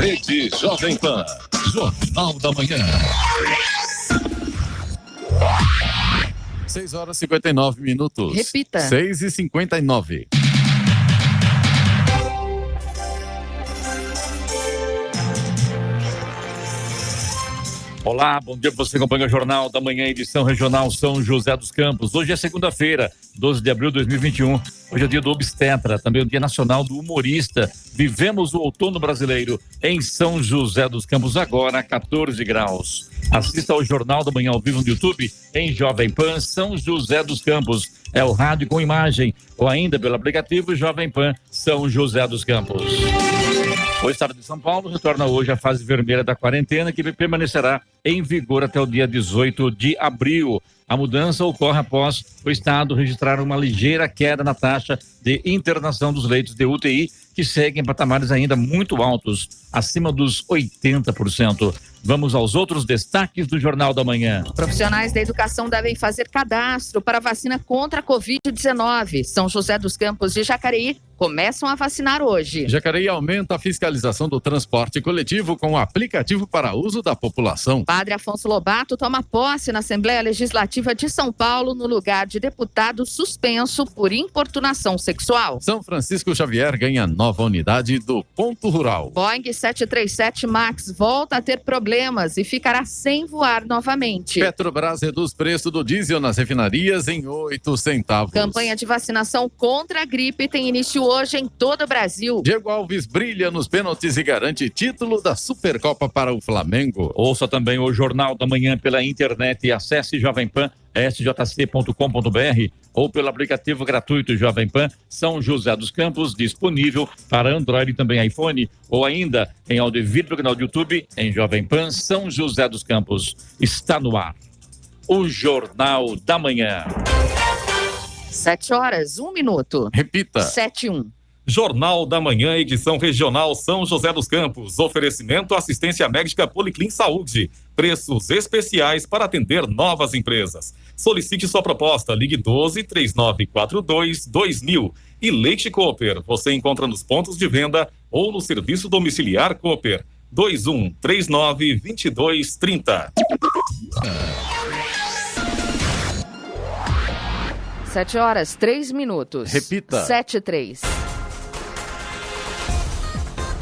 Rede Jovem Pan. Jornal da Manhã. 6h59. Repita. 6h59. Olá, bom dia para você que acompanha o Jornal da Manhã, edição regional São José dos Campos. Hoje é segunda-feira, 12 de abril de 2021. Hoje é dia do obstetra, também o dia nacional do humorista. Vivemos o outono brasileiro em São José dos Campos, agora 14 graus. Assista ao Jornal da Manhã ao vivo no YouTube, em Jovem Pan São José dos Campos. É o rádio com imagem, ou ainda pelo aplicativo Jovem Pan São José dos Campos. O estado de São Paulo retorna hoje à fase vermelha da quarentena, que permanecerá em vigor até o dia 18 de abril. A mudança ocorre após o estado registrar uma ligeira queda na taxa de internação dos leitos de UTI, que seguem em patamares ainda muito altos, acima dos 80%. Vamos aos outros destaques do Jornal da Manhã. Profissionais da educação devem fazer cadastro para vacina contra a Covid-19. São José dos Campos e Jacareí começam a vacinar hoje. Jacareí aumenta a fiscalização do transporte coletivo com o aplicativo para uso da população. Padre Afonso Lobato toma posse na Assembleia Legislativa de São Paulo no lugar de deputado suspenso por importunação sexual. São Francisco Xavier ganha nova unidade do Ponto Rural. Boeing 737 MAX volta a ter problemas e ficará sem voar novamente. Petrobras reduz preço do diesel nas refinarias em 8 centavos. Campanha de vacinação contra a gripe tem início hoje em todo o Brasil. Diego Alves brilha nos pênaltis e garante título da Supercopa para o Flamengo. Ouça também o Jornal da Manhã pela internet e acesse Jovem Pan, sjc.com.br ou pelo aplicativo gratuito Jovem Pan São José dos Campos, disponível para Android e também iPhone, ou ainda em áudio e vídeo no canal do YouTube em Jovem Pan São José dos Campos. Está no ar o Jornal da Manhã. 7h01. Repita. 7:01. Jornal da Manhã, edição regional São José dos Campos. Oferecimento assistência médica Policlin Saúde. Preços especiais para atender novas empresas. Solicite sua proposta. Ligue 12-3942-2000. E Leite Cooper. Você encontra nos pontos de venda ou no serviço domiciliar Cooper. 2139-2230. 7h03. Repita. 7:03.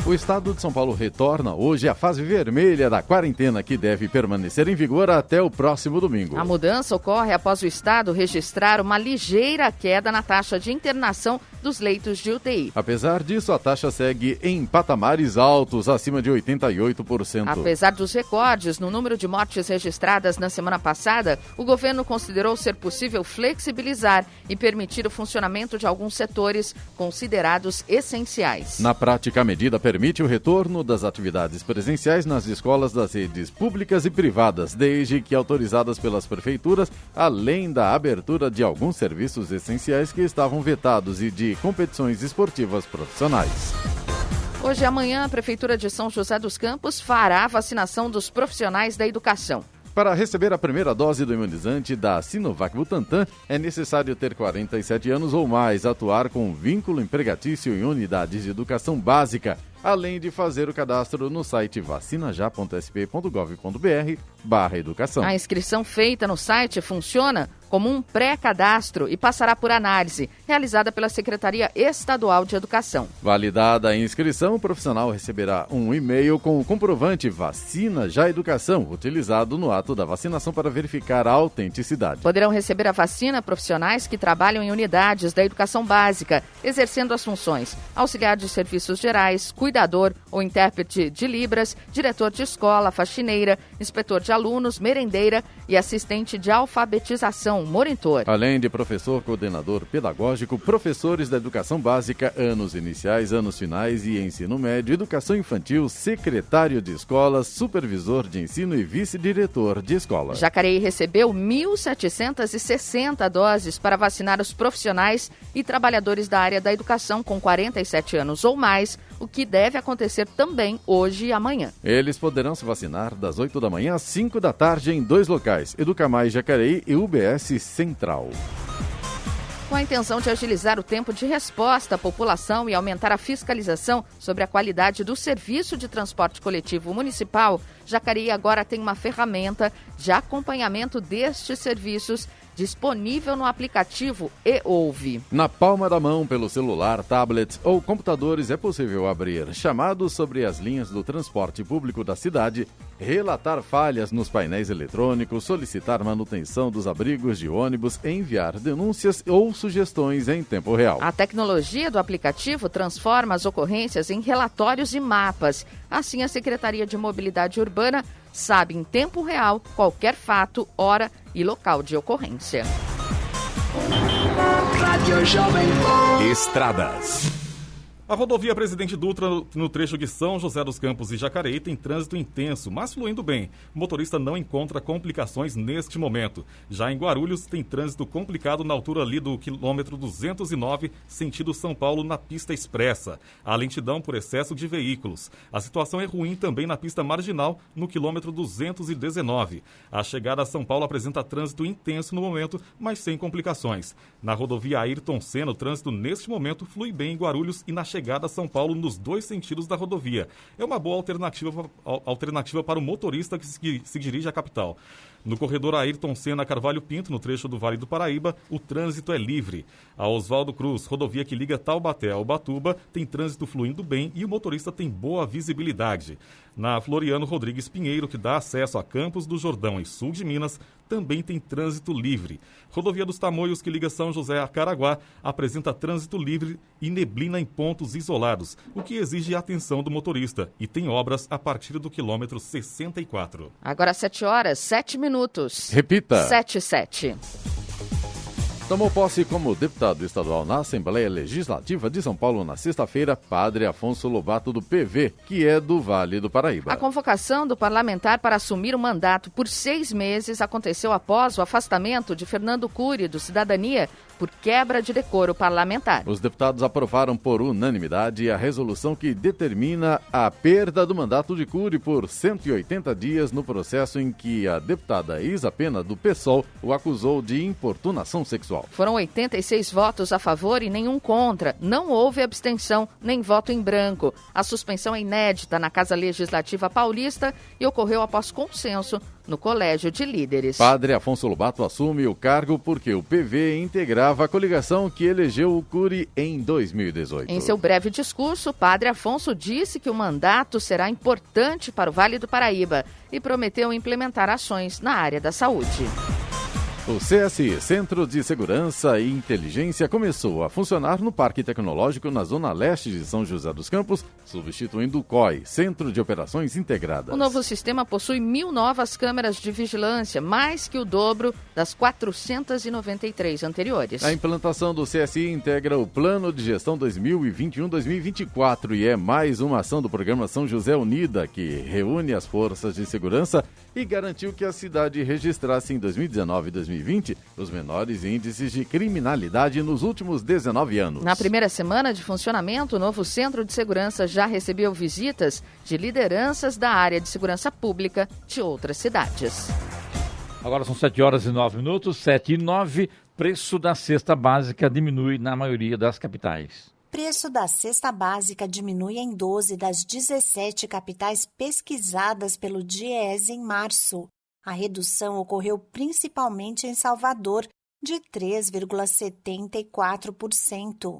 O estado de São Paulo retorna hoje à fase vermelha da quarentena, que deve permanecer em vigor até o próximo domingo. A mudança ocorre após o estado registrar uma ligeira queda na taxa de internação dos leitos de UTI. Apesar disso, a taxa segue em patamares altos, acima de 88%. Apesar dos recordes no número de mortes registradas na semana passada, o governo considerou ser possível flexibilizar e permitir o funcionamento de alguns setores considerados essenciais. Na prática, a medida permite o retorno das atividades presenciais nas escolas das redes públicas e privadas, desde que autorizadas pelas prefeituras, além da abertura de alguns serviços essenciais que estavam vetados e de competições esportivas profissionais. Hoje e amanhã, a Prefeitura de São José dos Campos fará a vacinação dos profissionais da educação. Para receber a primeira dose do imunizante da Sinovac Butantan, é necessário ter 47 anos ou mais, atuar com vínculo empregatício em unidades de educação básica, além de fazer o cadastro no site vacinajá.sp.gov.br/educação. A inscrição feita no site funciona como um pré-cadastro e passará por análise, realizada pela Secretaria Estadual de Educação. Validada a inscrição, o profissional receberá um e-mail com o comprovante Vacina Já Educação, utilizado no ato da vacinação para verificar a autenticidade. Poderão receber a vacina profissionais que trabalham em unidades da educação básica, exercendo as funções auxiliar de serviços gerais, cuidador ou intérprete de Libras, diretor de escola, faxineira, inspetor de alunos, merendeira e assistente de alfabetização, monitor. Além de professor, coordenador pedagógico, professores da educação básica, anos iniciais, anos finais e ensino médio, educação infantil, secretário de escola, supervisor de ensino e vice-diretor de escola. Jacareí recebeu 1.760 doses para vacinar os profissionais e trabalhadores da área da educação com 47 anos ou mais, o que deve acontecer também hoje e amanhã. Eles poderão se vacinar das 8 da manhã às 5 da tarde em 2 locais, Educamais Jacareí e UBS Central. Com a intenção de agilizar o tempo de resposta à população e aumentar a fiscalização sobre a qualidade do serviço de transporte coletivo municipal, Jacareí agora tem uma ferramenta de acompanhamento destes serviços disponível no aplicativo e-Ouve. Na palma da mão, pelo celular, tablets ou computadores, é possível abrir chamados sobre as linhas do transporte público da cidade, relatar falhas nos painéis eletrônicos, solicitar manutenção dos abrigos de ônibus, enviar denúncias ou sugestões em tempo real. A tecnologia do aplicativo transforma as ocorrências em relatórios e mapas. Assim, a Secretaria de Mobilidade Urbana sabe em tempo real qualquer fato, hora e local de ocorrência. Estradas. A rodovia Presidente Dutra, no trecho de São José dos Campos e Jacareí, tem trânsito intenso, mas fluindo bem. O motorista não encontra complicações neste momento. Já em Guarulhos, tem trânsito complicado na altura ali do quilômetro 209, sentido São Paulo, na pista expressa. Há lentidão por excesso de veículos. A situação é ruim também na pista marginal, no quilômetro 219. A chegada a São Paulo apresenta trânsito intenso no momento, mas sem complicações. Na rodovia Ayrton Senna, o trânsito neste momento flui bem em Guarulhos e na chegada a São Paulo nos dois sentidos da rodovia. É uma boa alternativa para o motorista que se dirige à capital. No corredor Ayrton Senna Carvalho Pinto, no trecho do Vale do Paraíba, o trânsito é livre. A Oswaldo Cruz, rodovia que liga Taubaté a Ubatuba, tem trânsito fluindo bem e o motorista tem boa visibilidade. Na Floriano Rodrigues Pinheiro, que dá acesso a Campos do Jordão e sul de Minas, também tem trânsito livre. Rodovia dos Tamoios, que liga São José a Caraguá, apresenta trânsito livre e neblina em pontos isolados, o que exige a atenção do motorista, e tem obras a partir do quilômetro 64. Agora 7h07. Repita. 7h07. Tomou posse como deputado estadual na Assembleia Legislativa de São Paulo na sexta-feira, Padre Afonso Lobato do PV, que é do Vale do Paraíba. A convocação do parlamentar para assumir o mandato por 6 meses aconteceu após o afastamento de Fernando Cury, do Cidadania, por quebra de decoro parlamentar. Os deputados aprovaram por unanimidade a resolução que determina a perda do mandato de Cury por 180 dias no processo em que a deputada Isa Pena, do PSOL, o acusou de importunação sexual. Foram 86 votos a favor e nenhum contra. Não houve abstenção nem voto em branco. A suspensão é inédita na Casa Legislativa Paulista e ocorreu após consenso no Colégio de Líderes. Padre Afonso Lobato assume o cargo porque o PV integrava a coligação que elegeu o Cury em 2018. Em seu breve discurso, o Padre Afonso disse que o mandato será importante para o Vale do Paraíba e prometeu implementar ações na área da saúde. O CSI, Centro de Segurança e Inteligência, começou a funcionar no Parque Tecnológico na zona leste de São José dos Campos, substituindo o COI, Centro de Operações Integradas. O novo sistema possui 1.000 novas câmeras de vigilância, mais que o dobro das 493 anteriores. A implantação do CSI integra o Plano de Gestão 2021-2024 e é mais uma ação do programa São José Unida, que reúne as forças de segurança e garantiu que a cidade registrasse em 2019 e 2020 os menores índices de criminalidade nos últimos 19 anos. Na primeira semana de funcionamento, o novo Centro de Segurança já recebeu visitas de lideranças da área de segurança pública de outras cidades. Agora são 7h09, 7h09. Preço da cesta básica diminui na maioria das capitais. Preço da cesta básica diminui em 12 das 17 capitais pesquisadas pelo DIEESE em março. A redução ocorreu principalmente em Salvador, de 3,74%.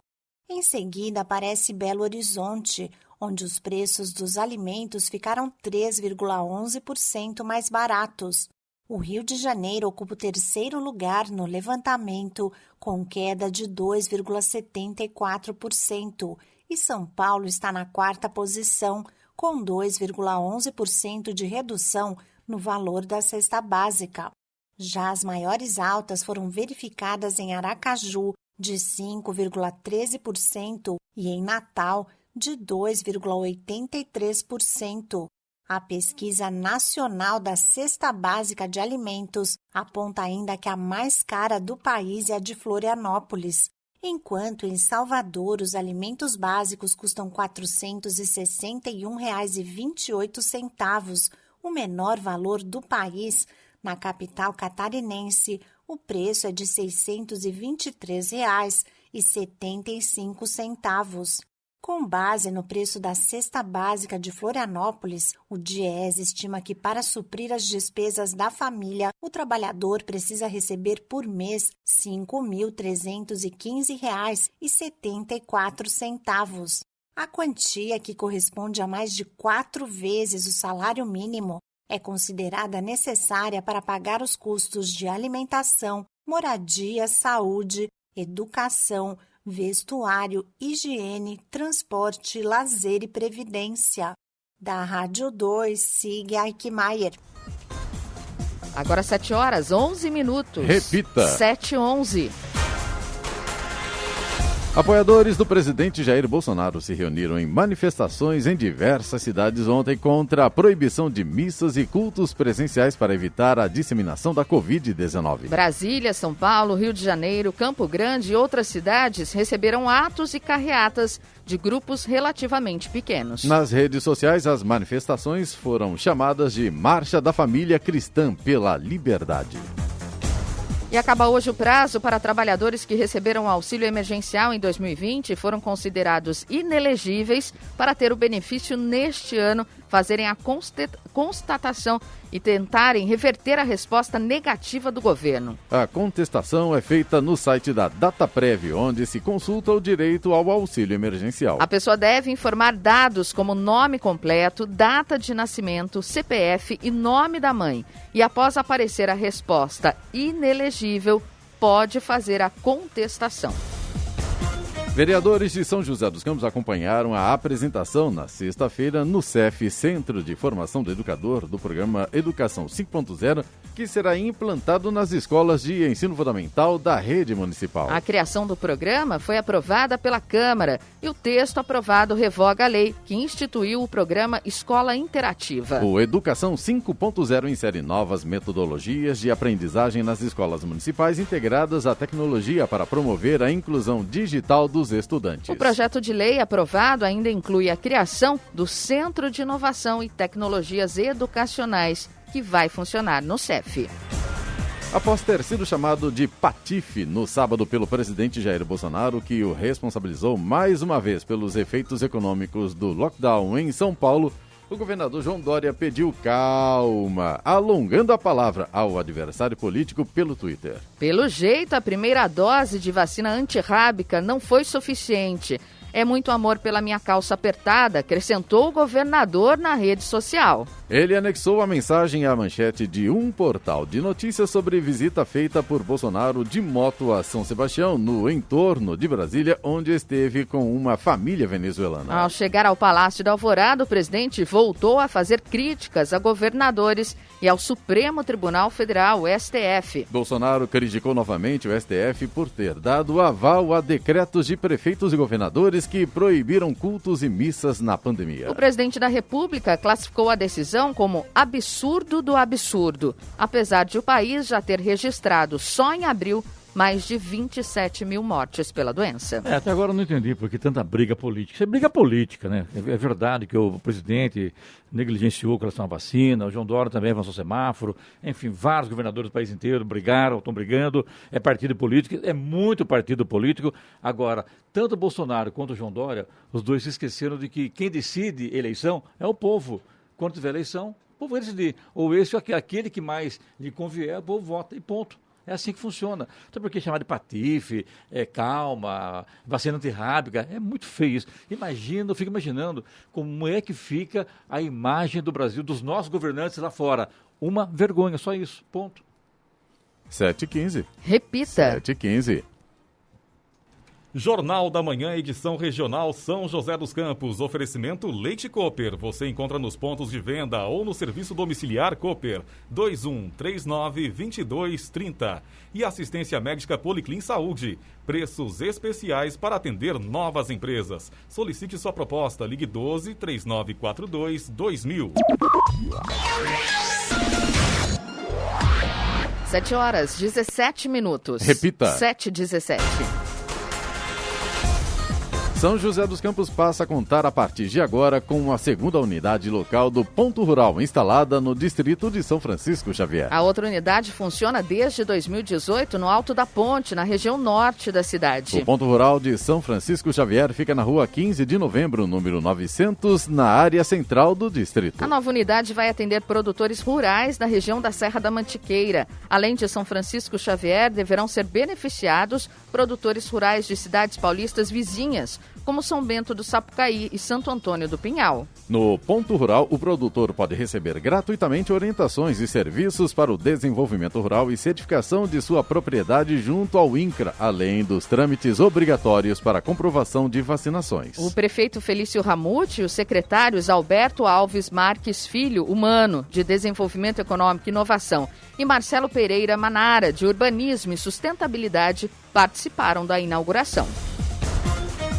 Em seguida, aparece Belo Horizonte, onde os preços dos alimentos ficaram 3,11% mais baratos. O Rio de Janeiro ocupa o terceiro lugar no levantamento, com queda de 2,74%, e São Paulo está na quarta posição, com 2,11% de redução no valor da cesta básica. Já as maiores altas foram verificadas em Aracaju, de 5,13%, e em Natal, de 2,83%. A Pesquisa Nacional da Cesta Básica de Alimentos aponta ainda que a mais cara do país é a de Florianópolis, enquanto em Salvador os alimentos básicos custam R$ 461,28, o menor valor do país. Na capital catarinense, o preço é de R$ 623,75. Com base no preço da cesta básica de Florianópolis, o DIEESE estima que para suprir as despesas da família, o trabalhador precisa receber por mês R$ 5.315,74. A quantia, que corresponde a mais de 4 vezes o salário mínimo, é considerada necessária para pagar os custos de alimentação, moradia, saúde, educação, vestuário, higiene, transporte, lazer e previdência. Da Rádio 2, Sig Eichmeier. Agora 7h11. Repita. 7h11. Apoiadores do presidente Jair Bolsonaro se reuniram em manifestações em diversas cidades ontem contra a proibição de missas e cultos presenciais para evitar a disseminação da Covid-19. Brasília, São Paulo, Rio de Janeiro, Campo Grande e outras cidades receberam atos e carreatas de grupos relativamente pequenos. Nas redes sociais, as manifestações foram chamadas de Marcha da Família Cristã pela Liberdade. E acaba hoje o prazo para trabalhadores que receberam auxílio emergencial em 2020 e foram considerados inelegíveis para ter o benefício neste ano, fazerem a constatação e tentarem reverter a resposta negativa do governo. A contestação é feita no site da Dataprev, onde se consulta o direito ao auxílio emergencial. A pessoa deve informar dados como nome completo, data de nascimento, CPF e nome da mãe. E após aparecer a resposta inelegível, pode fazer a contestação. Vereadores de São José dos Campos acompanharam a apresentação na sexta-feira no CEF, Centro de Formação do Educador, do programa Educação 5.0, que será implantado nas escolas de ensino fundamental da rede municipal. A criação do programa foi aprovada pela Câmara e o texto aprovado revoga a lei que instituiu o programa Escola Interativa. O Educação 5.0 insere novas metodologias de aprendizagem nas escolas municipais integradas à tecnologia para promover a inclusão digital dos estudantes. O projeto de lei aprovado ainda inclui a criação do Centro de Inovação e Tecnologias Educacionais, que vai funcionar no CEF. Após ter sido chamado de patife no sábado pelo presidente Jair Bolsonaro, que o responsabilizou mais uma vez pelos efeitos econômicos do lockdown em São Paulo, o governador João Dória pediu calma, alongando a palavra ao adversário político pelo Twitter. Pelo jeito, a primeira dose de vacina antirrábica não foi suficiente. É muito amor pela minha calça apertada, acrescentou o governador na rede social. Ele anexou a mensagem à manchete de um portal de notícias sobre visita feita por Bolsonaro de moto a São Sebastião, no entorno de Brasília, onde esteve com uma família venezuelana. Ao chegar ao Palácio da Alvorada, o presidente voltou a fazer críticas a governadores e ao Supremo Tribunal Federal, o STF. Bolsonaro criticou novamente o STF por ter dado aval a decretos de prefeitos e governadores que proibiram cultos e missas na pandemia. O presidente da República classificou a decisão como absurdo do absurdo, apesar de o país já ter registrado só em abril mais de 27 mil mortes pela doença. Até agora eu não entendi porque tanta briga política. Isso é briga política, né? É verdade que o presidente negligenciou com relação à vacina, o João Dória também avançou semáforo, enfim, vários governadores do país inteiro brigaram, estão brigando, é partido político, é muito partido político. Agora, tanto o Bolsonaro quanto o João Dória, os dois se esqueceram de que quem decide eleição é o povo. Quando tiver eleição, o povo vai decidir. Ou esse ou aquele que mais lhe convier, o povo vota e ponto. É assim que funciona. Então, porque chamar de patife, calma, vacina antirrábica, é muito feio isso. Eu fico imaginando como é que fica a imagem do Brasil, dos nossos governantes lá fora. Uma vergonha, só isso, ponto. 7h15. Repita. 7h15. Jornal da Manhã, edição regional São José dos Campos. Oferecimento Leite Cooper. Você encontra nos pontos de venda ou no serviço domiciliar Cooper 2139-2230. E assistência médica Policlin Saúde. Preços especiais para atender novas empresas. Solicite sua proposta. Ligue 12-3942-2000. 7h17. Repita. 7h17. São José dos Campos passa a contar a partir de agora com a segunda unidade local do Ponto Rural, instalada no distrito de São Francisco Xavier. A outra unidade funciona desde 2018 no Alto da Ponte, na região norte da cidade. O Ponto Rural de São Francisco Xavier fica na rua 15 de novembro, número 900, na área central do distrito. A nova unidade vai atender produtores rurais da região da Serra da Mantiqueira. Além de São Francisco Xavier, deverão ser beneficiados produtores rurais de cidades paulistas vizinhas, como São Bento do Sapucaí e Santo Antônio do Pinhal. No Ponto Rural, o produtor pode receber gratuitamente orientações e serviços para o desenvolvimento rural e certificação de sua propriedade junto ao INCRA, além dos trâmites obrigatórios para a comprovação de vacinações. O prefeito Felício Ramute e os secretários Alberto Alves Marques Filho, Humano, de Desenvolvimento Econômico e Inovação, e Marcelo Pereira Manara, de Urbanismo e Sustentabilidade, participaram da inauguração.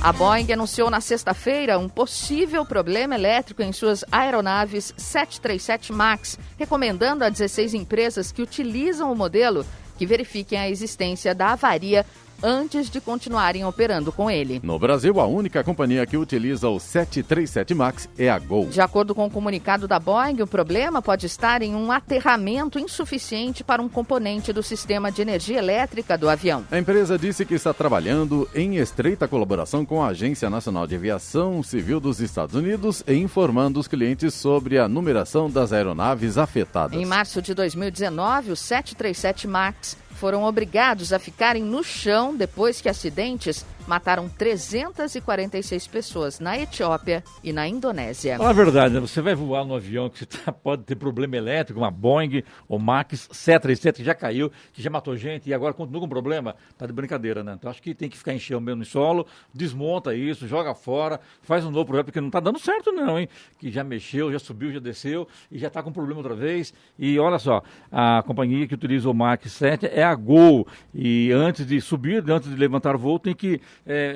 A Boeing anunciou na sexta-feira um possível problema elétrico em suas aeronaves 737 MAX, recomendando a 16 empresas que utilizam o modelo que verifiquem a existência da avaria antes de continuarem operando com ele. No Brasil, a única companhia que utiliza o 737 MAX é a Gol. De acordo com o comunicado da Boeing, o problema pode estar em um aterramento insuficiente para um componente do sistema de energia elétrica do avião. A empresa disse que está trabalhando em estreita colaboração com a Agência Nacional de Aviação Civil dos Estados Unidos e informando os clientes sobre a numeração das aeronaves afetadas. Em março de 2019, os 737 MAX foram obrigados a ficarem no chão depois que acidentes mataram 346 pessoas na Etiópia e na Indonésia. Fala a verdade, né? Você vai voar no avião que pode ter problema elétrico, uma Boeing ou Max 737 que já caiu, que já matou gente e agora continua com problema. Tá de brincadeira, né? Então acho que tem que ficar em chão mesmo no solo, desmonta isso, joga fora, faz um novo projeto, porque não tá dando certo não, hein? Que já mexeu, já subiu, já desceu e já tá com problema outra vez. E olha só, a companhia que utiliza o Max 7 é a Gol. E antes de subir, antes de levantar o voo, tem que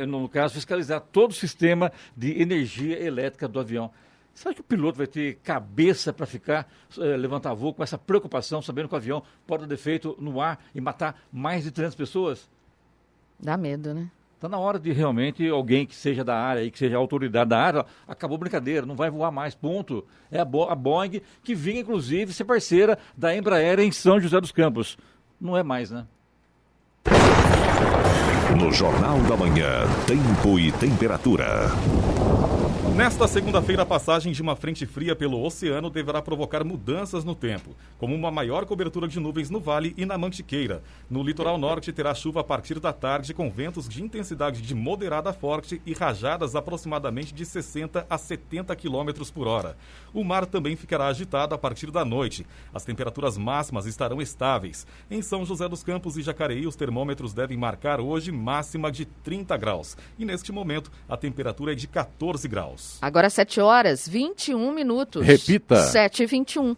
no caso, fiscalizar todo o sistema de energia elétrica do avião. Será que o piloto vai ter cabeça para ficar, levantar voo com essa preocupação, sabendo que o avião pode dar defeito no ar e matar mais de 300 pessoas? Dá medo, né? Está na hora de realmente alguém que seja da área, que seja a autoridade da área, acabou a brincadeira, não vai voar mais, ponto. É a Boeing que vinha, inclusive, ser parceira da Embraer em São José dos Campos. Não é mais, né? No Jornal da Manhã, tempo e temperatura. Nesta segunda-feira, a passagem de uma frente fria pelo oceano deverá provocar mudanças no tempo, como uma maior cobertura de nuvens no Vale e na Mantiqueira. No litoral norte, terá chuva a partir da tarde, com ventos de intensidade de moderada a forte e rajadas aproximadamente de 60 a 70 km por hora. O mar também ficará agitado a partir da noite. As temperaturas máximas estarão estáveis. Em São José dos Campos e Jacareí, os termômetros devem marcar hoje máxima de 30 graus. E neste momento, a temperatura é de 14 graus. Agora 7 horas, 21 minutos. Repita. 7h21.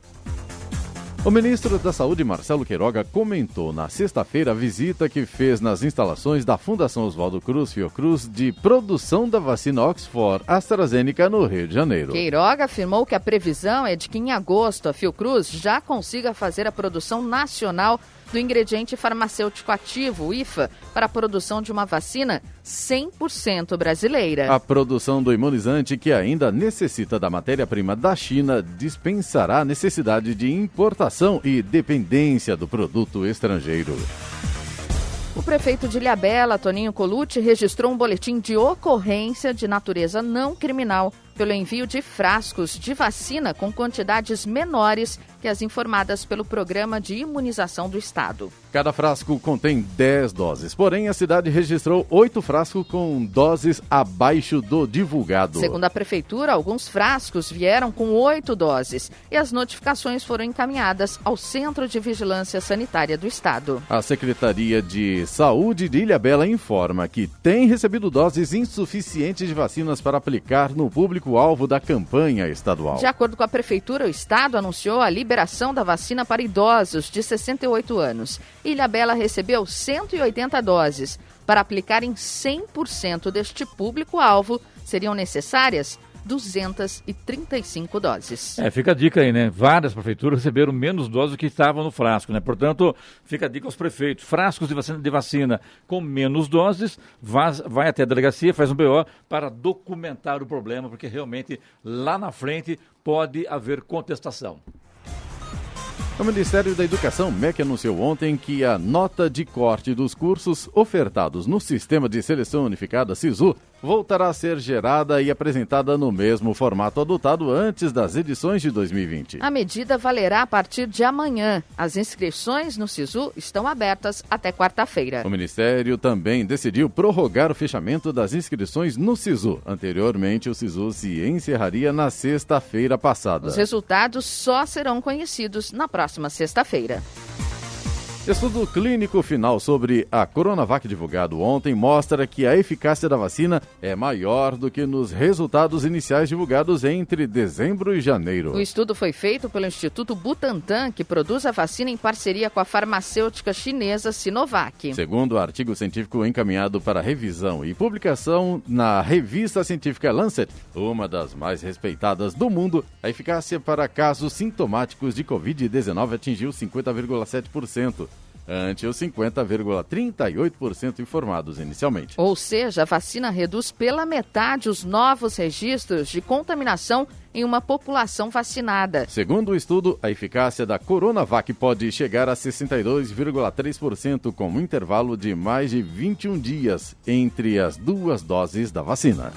O ministro da Saúde, Marcelo Queiroga, comentou na sexta-feira a visita que fez nas instalações da Fundação Oswaldo Cruz Fiocruz de produção da vacina Oxford AstraZeneca no Rio de Janeiro. Queiroga afirmou que a previsão é de que em agosto a Fiocruz já consiga fazer a produção nacional do ingrediente farmacêutico ativo, o IFA, para a produção de uma vacina 100% brasileira. A produção do imunizante, que ainda necessita da matéria-prima da China, dispensará a necessidade de importação e dependência do produto estrangeiro. O prefeito de Ilhabela, Toninho Colucci, registrou um boletim de ocorrência de natureza não criminal pelo envio de frascos de vacina com quantidades menores que as informadas pelo Programa de Imunização do Estado. Cada frasco contém 10 doses, porém a cidade registrou 8 frascos com doses abaixo do divulgado. Segundo a prefeitura, alguns frascos vieram com 8 doses e as notificações foram encaminhadas ao Centro de Vigilância Sanitária do Estado. A Secretaria de Saúde de Ilhabela informa que tem recebido doses insuficientes de vacinas para aplicar no público-alvo da campanha estadual. De acordo com a prefeitura, o Estado anunciou a liberação da vacina para idosos de 68 anos. Ilhabela recebeu 180 doses. Para aplicar em 100% deste público-alvo, seriam necessárias 235 doses. Fica a dica aí, né? Várias prefeituras receberam menos doses do que estavam no frasco, né? Portanto, fica a dica aos prefeitos. Frascos de vacina com menos doses, vai até a delegacia, faz um BO para documentar o problema, porque realmente lá na frente pode haver contestação. O Ministério da Educação, MEC, anunciou ontem que a nota de corte dos cursos ofertados no Sistema de Seleção Unificada, SISU, voltará a ser gerada e apresentada no mesmo formato adotado antes das edições de 2020. A medida valerá a partir de amanhã. As inscrições no SISU estão abertas até quarta-feira. O Ministério também decidiu prorrogar o fechamento das inscrições no SISU. Anteriormente, o SISU se encerraria na sexta-feira passada. Os resultados só serão conhecidos na próxima sexta-feira. Estudo clínico final sobre a Coronavac divulgado ontem mostra que a eficácia da vacina é maior do que nos resultados iniciais divulgados entre dezembro e janeiro. O estudo foi feito pelo Instituto Butantan, que produz a vacina em parceria com a farmacêutica chinesa Sinovac. Segundo o artigo científico encaminhado para revisão e publicação na revista científica Lancet, uma das mais respeitadas do mundo, a eficácia para casos sintomáticos de Covid-19 atingiu 50,7%. ante os 50,38% informados inicialmente. Ou seja, a vacina reduz pela metade os novos registros de contaminação em uma população vacinada. Segundo o estudo, a eficácia da Coronavac pode chegar a 62,3% com um intervalo de mais de 21 dias entre as duas doses da vacina.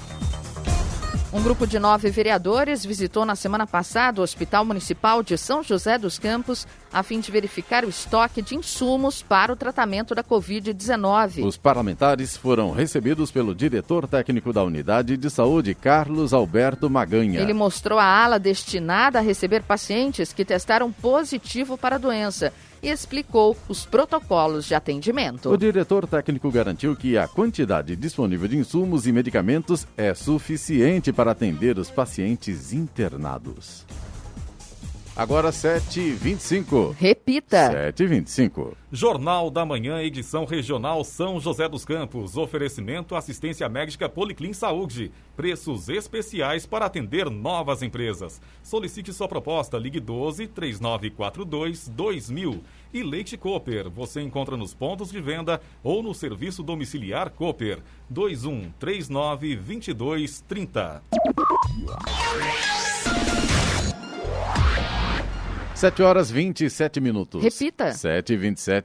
Um grupo de 9 vereadores visitou na semana passada o Hospital Municipal de São José dos Campos a fim de verificar o estoque de insumos para o tratamento da Covid-19. Os parlamentares foram recebidos pelo diretor técnico da Unidade de Saúde, Carlos Alberto Maganha. Ele mostrou a ala destinada a receber pacientes que testaram positivo para a doença e explicou os protocolos de atendimento. O diretor técnico garantiu que a quantidade disponível de insumos e medicamentos é suficiente para atender os pacientes internados. Agora 7h25. Repita. 7h25. Jornal da Manhã, edição regional São José dos Campos. Oferecimento assistência médica Policlin Saúde. Preços especiais para atender novas empresas. Solicite sua proposta, ligue 12-3942-2000. E Leite Cooper, você encontra nos pontos de venda ou no serviço domiciliar Cooper. 2139-2230. 7h27. Repita. 7h27.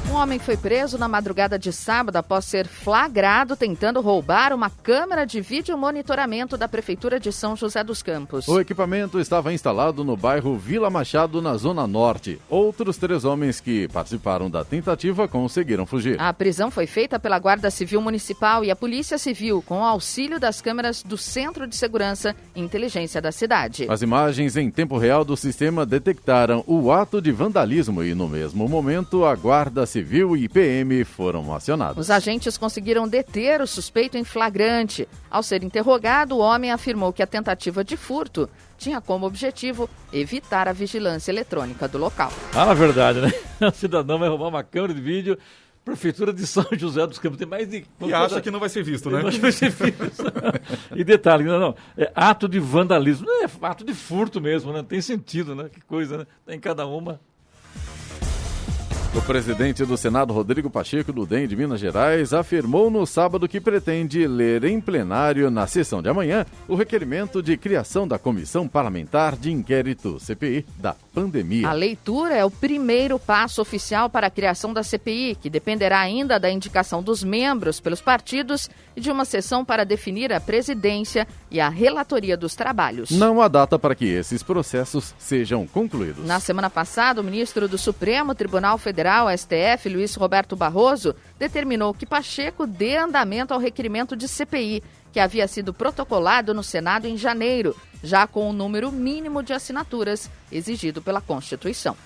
Um homem foi preso na madrugada de sábado após ser flagrado tentando roubar uma câmera de vídeo monitoramento da Prefeitura de São José dos Campos. O equipamento estava instalado no bairro Vila Machado, na Zona Norte. Outros 3 homens que participaram da tentativa conseguiram fugir. A prisão foi feita pela Guarda Civil Municipal e a Polícia Civil, com o auxílio das câmeras do Centro de Segurança e Inteligência da cidade. As imagens em tempo real do sistema detectaram o ato de vandalismo e, no mesmo momento, a Guarda Civil e PM foram acionados. Os agentes conseguiram deter o suspeito em flagrante. Ao ser interrogado, o homem afirmou que a tentativa de furto tinha como objetivo evitar a vigilância eletrônica do local. Na verdade, né? O cidadão vai roubar uma câmera de vídeo. Prefeitura de São José dos Campos tem mais de... E acha que não vai ser visto, né? Não vai ser visto. E detalhe, não, é ato de vandalismo, não é ato de furto mesmo, né? Tem sentido, né? Que coisa, né? Tem cada uma. O presidente do Senado, Rodrigo Pacheco, do DEM de Minas Gerais, afirmou no sábado que pretende ler em plenário, na sessão de amanhã, o requerimento de criação da Comissão Parlamentar de Inquérito, CPI, da pandemia. A leitura é o primeiro passo oficial para a criação da CPI, que dependerá ainda da indicação dos membros pelos partidos e de uma sessão para definir a presidência e a relatoria dos trabalhos. Não há data para que esses processos sejam concluídos. Na semana passada, o ministro do Supremo Tribunal Federal, STF, Luiz Roberto Barroso, determinou que Pacheco dê andamento ao requerimento de CPI, que havia sido protocolado no Senado em janeiro, já com o número mínimo de assinaturas exigido pela Constituição.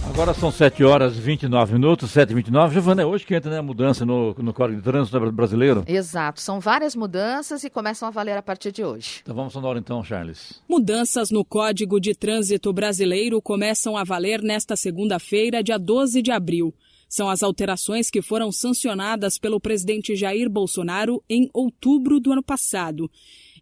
Agora são 7h29, 7h29. Giovana, é hoje que entra, né, a mudança no Código de Trânsito brasileiro? Exato, são várias mudanças e começam a valer a partir de hoje. Então vamos sonora então, Charles. Mudanças no Código de Trânsito brasileiro começam a valer nesta segunda-feira, dia 12 de abril. São as alterações que foram sancionadas pelo presidente Jair Bolsonaro em outubro do ano passado.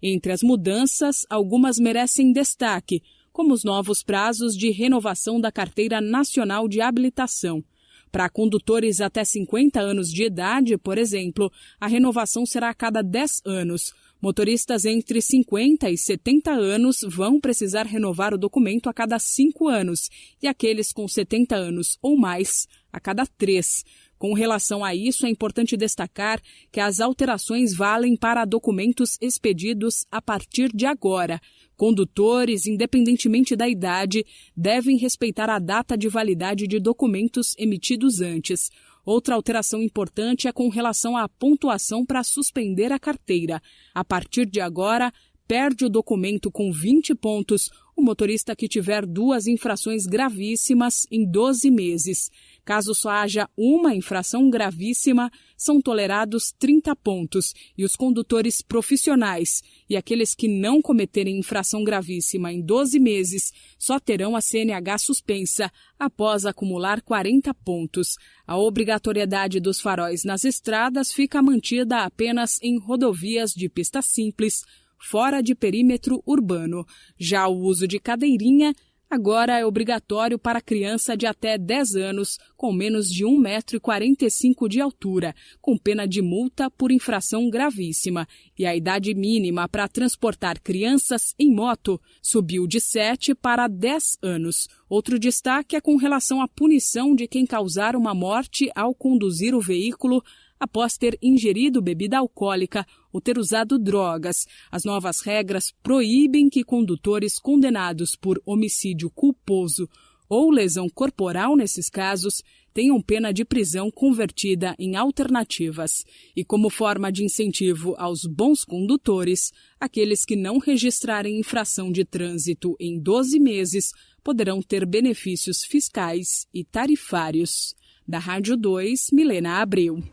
Entre as mudanças, algumas merecem destaque, como os novos prazos de renovação da Carteira Nacional de Habilitação. Para condutores até 50 anos de idade, por exemplo, a renovação será a cada 10 anos. Motoristas entre 50 e 70 anos vão precisar renovar o documento a cada 5 anos e aqueles com 70 anos ou mais a cada 3. Com relação a isso, é importante destacar que as alterações valem para documentos expedidos a partir de agora. Condutores, independentemente da idade, devem respeitar a data de validade de documentos emitidos antes. Outra alteração importante é com relação à pontuação para suspender a carteira. A partir de agora, perde o documento com 20 pontos o motorista que tiver 2 infrações gravíssimas em 12 meses. Caso só haja uma infração gravíssima, são tolerados 30 pontos e os condutores profissionais e aqueles que não cometerem infração gravíssima em 12 meses só terão a CNH suspensa após acumular 40 pontos. A obrigatoriedade dos faróis nas estradas fica mantida apenas em rodovias de pista simples, fora de perímetro urbano. Já o uso de cadeirinha agora é obrigatório para criança de até 10 anos, com menos de 1,45 m de altura, com pena de multa por infração gravíssima. E a idade mínima para transportar crianças em moto subiu de 7 para 10 anos. Outro destaque é com relação à punição de quem causar uma morte ao conduzir o veículo após ter ingerido bebida alcoólica ou ter usado drogas. As novas regras proíbem que condutores condenados por homicídio culposo ou lesão corporal nesses casos tenham pena de prisão convertida em alternativas. E como forma de incentivo aos bons condutores, aqueles que não registrarem infração de trânsito em 12 meses poderão ter benefícios fiscais e tarifários. Da Rádio 2, Milena Abreu.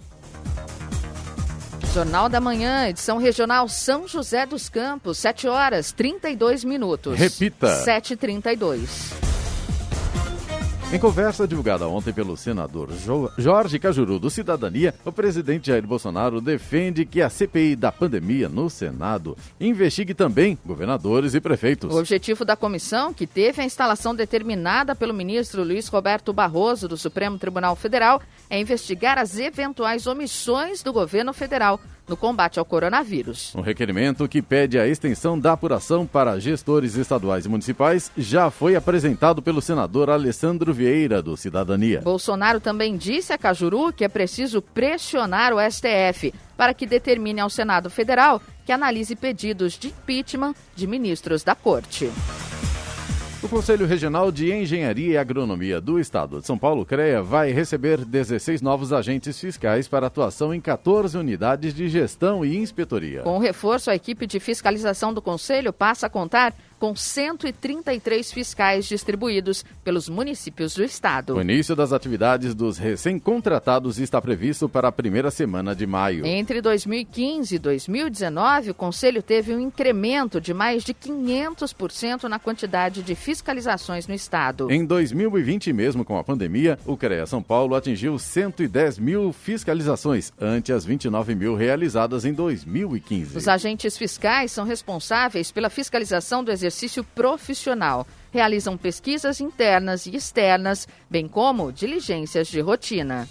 Jornal da Manhã, edição regional São José dos Campos, 7h32. Repita. 7h32. Em conversa divulgada ontem pelo senador Jorge Cajuru, do Cidadania, o presidente Jair Bolsonaro defende que a CPI da pandemia no Senado investigue também governadores e prefeitos. O objetivo da comissão, que teve a instalação determinada pelo ministro Luiz Roberto Barroso, do Supremo Tribunal Federal, é investigar as eventuais omissões do governo federal no combate ao coronavírus. Um requerimento que pede a extensão da apuração para gestores estaduais e municipais já foi apresentado pelo senador Alessandro Vieira, do Cidadania. Bolsonaro também disse a Cajuru que é preciso pressionar o STF para que determine ao Senado Federal que analise pedidos de impeachment de ministros da Corte. O Conselho Regional de Engenharia e Agronomia do Estado de São Paulo, CREA, vai receber 16 novos agentes fiscais para atuação em 14 unidades de gestão e inspetoria. Com o reforço, a equipe de fiscalização do Conselho passa a contar com 133 fiscais distribuídos pelos municípios do estado. O início das atividades dos recém-contratados está previsto para a primeira semana de maio. Entre 2015 e 2019, o Conselho teve um incremento de mais de 500% na quantidade de fiscalizações no estado. Em 2020, mesmo com a pandemia, o CREA São Paulo atingiu 110 mil fiscalizações, ante as 29 mil realizadas em 2015. Os agentes fiscais são responsáveis pela fiscalização do exercício profissional. Realizam pesquisas internas e externas, bem como diligências de rotina.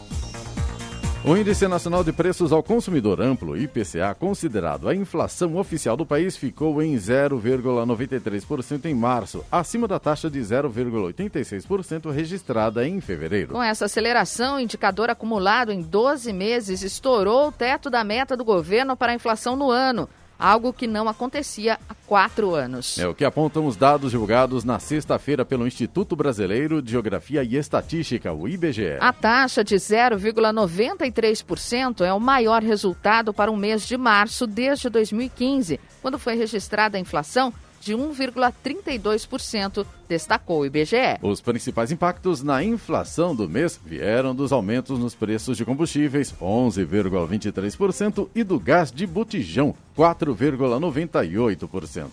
O Índice Nacional de Preços ao Consumidor Amplo, IPCA, considerado a inflação oficial do país, ficou em 0,93% em março, acima da taxa de 0,86% registrada em fevereiro. Com essa aceleração, o indicador acumulado em 12 meses estourou o teto da meta do governo para a inflação no ano, algo que não acontecia há 4 anos. É o que apontam os dados divulgados na sexta-feira pelo Instituto Brasileiro de Geografia e Estatística, o IBGE. A taxa de 0,93% é o maior resultado para o mês de março desde 2015, quando foi registrada a inflação de 1,32%, destacou o IBGE. Os principais impactos na inflação do mês vieram dos aumentos nos preços de combustíveis, 11,23%, e do gás de botijão, 4,98%.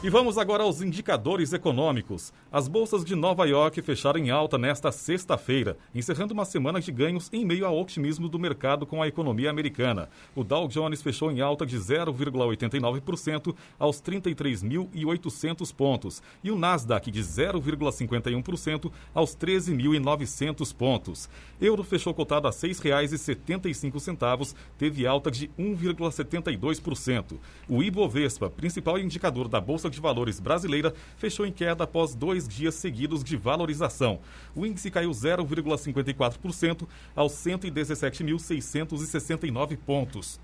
E vamos agora aos indicadores econômicos. As bolsas de Nova York fecharam em alta nesta sexta-feira, encerrando uma semana de ganhos em meio ao otimismo do mercado com a economia americana. O Dow Jones fechou em alta de 0,89% aos 33.800 pontos e o Nasdaq de 0,51% aos 13.900 pontos. Euro fechou cotado a R$ 6,75, teve alta de 1,72%. O Ibovespa, principal indicador da Bolsa de Valores brasileira, fechou em queda após 2 dias seguidos de valorização. O índice caiu 0,54% aos 117.669 pontos.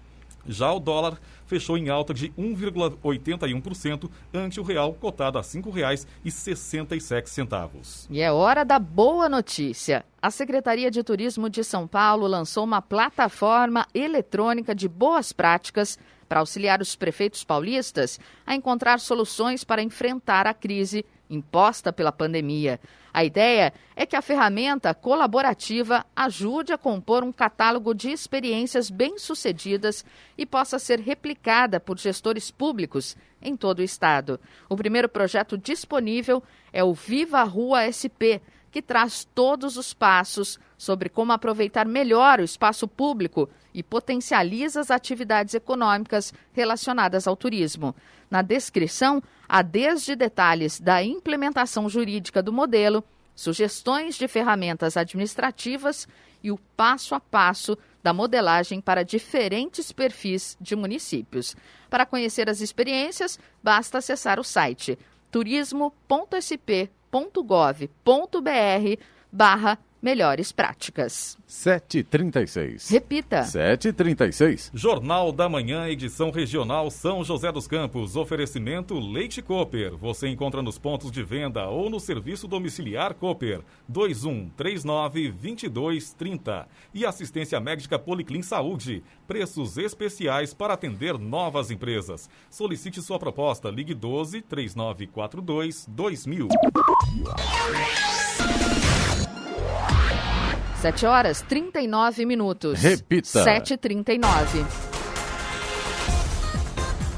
Já o dólar fechou em alta de 1,81% ante o real, cotado a R$ 5,67. E é hora da boa notícia. A Secretaria de Turismo de São Paulo lançou uma plataforma eletrônica de boas práticas para auxiliar os prefeitos paulistas a encontrar soluções para enfrentar a crise imposta pela pandemia. A ideia é que a ferramenta colaborativa ajude a compor um catálogo de experiências bem-sucedidas e possa ser replicada por gestores públicos em todo o estado. O primeiro projeto disponível é o Viva Rua SP, que traz todos os passos sobre como aproveitar melhor o espaço público e potencializa as atividades econômicas relacionadas ao turismo. Na descrição, há desde detalhes da implementação jurídica do modelo, sugestões de ferramentas administrativas e o passo a passo da modelagem para diferentes perfis de municípios. Para conhecer as experiências, basta acessar o site turismo.sp.gov.br/melhores práticas. 7h36. Repita. 7h36. Jornal da Manhã, edição regional São José dos Campos. Oferecimento Leite Cooper. Você encontra nos pontos de venda ou no serviço domiciliar Cooper. 2139-2230. E assistência médica Policlin Saúde. Preços especiais para atender novas empresas. Solicite sua proposta. Ligue 12-3942-2000. 7h39. Repita. 7h39.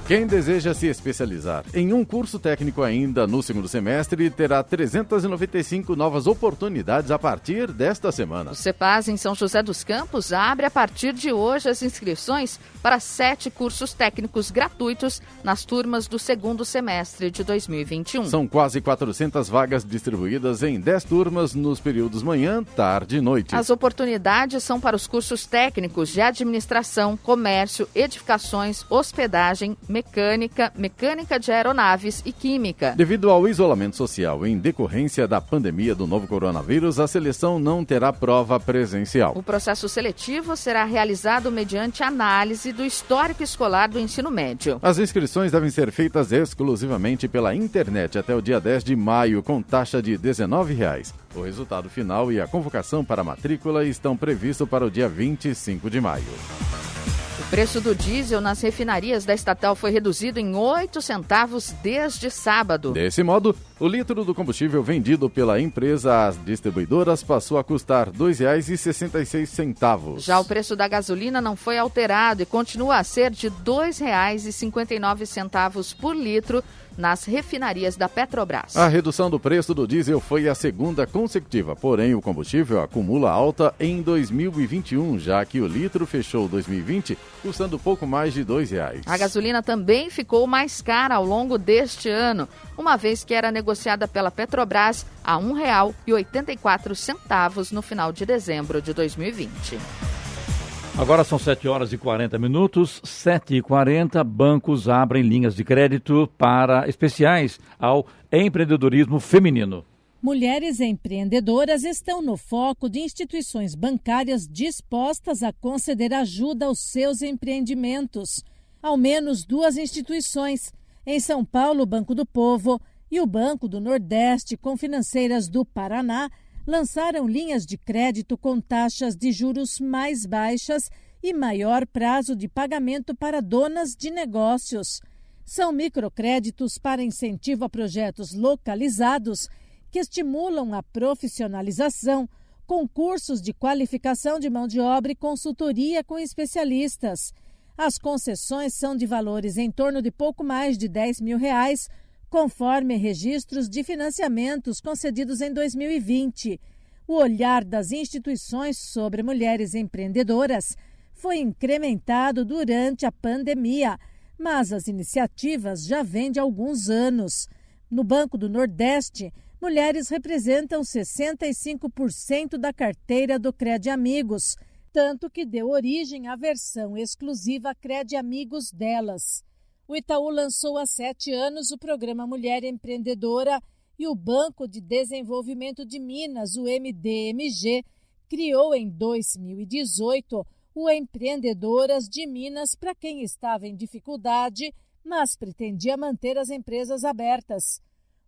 Quem deseja se especializar em um curso técnico ainda no segundo semestre terá 395 novas oportunidades a partir desta semana. O CEPAS em São José dos Campos abre a partir de hoje as inscrições para 7 cursos técnicos gratuitos nas turmas do segundo semestre de 2021. São quase 400 vagas distribuídas em 10 turmas nos períodos manhã, tarde e noite. As oportunidades são para os cursos técnicos de administração, comércio, edificações, hospedagem, mecânica de aeronaves e química. Devido ao isolamento social em decorrência da pandemia do novo coronavírus, a seleção não terá prova presencial. O processo seletivo será realizado mediante análise do histórico escolar do ensino médio. As inscrições devem ser feitas exclusivamente pela internet até o dia 10 de maio, com taxa de R$ 19. O resultado final e a convocação para a matrícula estão previstos para o dia 25 de maio. O preço do diesel nas refinarias da estatal foi reduzido em 8 centavos desde sábado. Desse modo, o litro do combustível vendido pela empresa às distribuidoras passou a custar R$ 2,66. Já o preço da gasolina não foi alterado e continua a ser de R$ 2,59 por litro nas refinarias da Petrobras. A redução do preço do diesel foi a segunda consecutiva, porém o combustível acumula alta em 2021, já que o litro fechou 2020 custando pouco mais de R$ 2,00. A gasolina também ficou mais cara ao longo deste ano, uma vez que era negociada pela Petrobras a R$ 1,84 no final de dezembro de 2020. Agora são 7h40. 7h40, bancos abrem linhas de crédito para especiais ao empreendedorismo feminino. Mulheres empreendedoras estão no foco de instituições bancárias dispostas a conceder ajuda aos seus empreendimentos. Ao menos 2 instituições, em São Paulo, o Banco do Povo e o Banco do Nordeste, com financeiras do Paraná, lançaram linhas de crédito com taxas de juros mais baixas e maior prazo de pagamento para donas de negócios. São microcréditos para incentivo a projetos localizados que estimulam a profissionalização, concursos de qualificação de mão de obra e consultoria com especialistas. As concessões são de valores em torno de pouco mais de R$ 10 mil, conforme registros de financiamentos concedidos em 2020. O olhar das instituições sobre mulheres empreendedoras foi incrementado durante a pandemia, mas as iniciativas já vêm de alguns anos. No Banco do Nordeste, mulheres representam 65% da carteira do Crede Amigos, tanto que deu origem à versão exclusiva Crede Amigos delas. O Itaú lançou há 7 anos o programa Mulher Empreendedora e o Banco de Desenvolvimento de Minas, o MDMG, criou em 2018 o Empreendedoras de Minas para quem estava em dificuldade, mas pretendia manter as empresas abertas.